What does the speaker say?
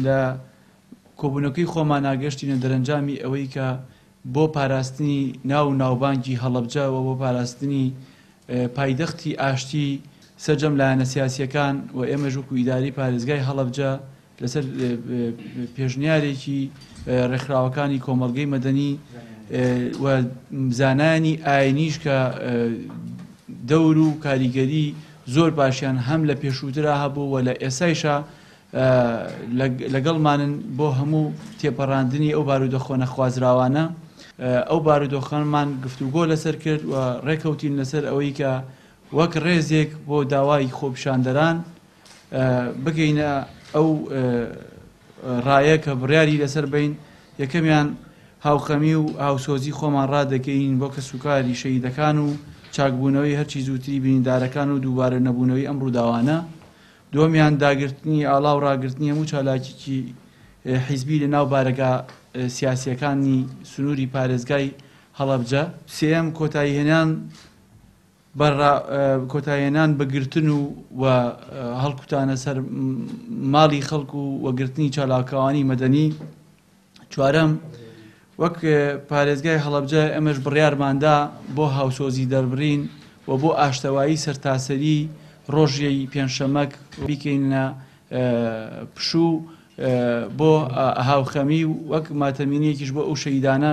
لە کۆبوونەکەی خۆمان ئاگەشتینە دەرەنجامی ئەوەی کە بۆ پاراستنی ناو ناوبانگی هەڵەبجەوە بۆ پاراستنی پایدەختی ئاشتی سەرجەم لایەنە سیاسیەکان و ئێمەش وەکو ئیداری پارێزگای هەڵەبجە لەسەر پێشنیارێکی ڕێکخراوەکانی کۆمەڵگەی مەدەنی و زانانی ئاینیش کە دەور و کاریگەری زۆر باشیان هەم لە پێشووترا هەبوو و لە ئێسایشە لەگەڵمانن بۆ هەموو تێپەڕاندنی ئەو بارودۆخە نەخوازراوانە. ئەو بارودۆخەمان گفتوگۆ لەسەر کرد و ڕێکەوتین لەسەر ئەوەی کە وەک ڕێزێک بۆ داوای خۆپیشاندەران بگەینە ئەو ڕایە کە بڕیاری لەسەر بین. یەکەمیان هاوخەمی و هاوسۆزی خۆمان ڕادەکەین بۆ کەسوکاری شەهیدەکان و چاکبوونەوەی هەرچی زووتری بریندارەکان و دووبارە نەبوونەوەی ئەم ڕووداوانە. دووەمیان داگرتنی ئاڵا و ڕاگرتنی هەموو چالاکیی حیزبی لە ناو بارەگا سیاسیەکانی سنووری پارێزگای هەڵەبجە. سێەم کۆتایهێنان بەگرتن و هەڵکوتانە سەر ماڵی خەڵک و وەگرتنی چالاکەوانی مەدەنی. چوارەم وەک پارێزگای هەڵەبجە ئەمەش بڕیارماندا بۆ هاوسۆزی دەربڕین و بۆ ئاشتەوایی سەرتاسەری ڕۆژی پێنجشەممەک بیکەینە پشوو بۆ هاوخەمی وەک ماتەمینیەکیش بۆ ئەو شەهیدانە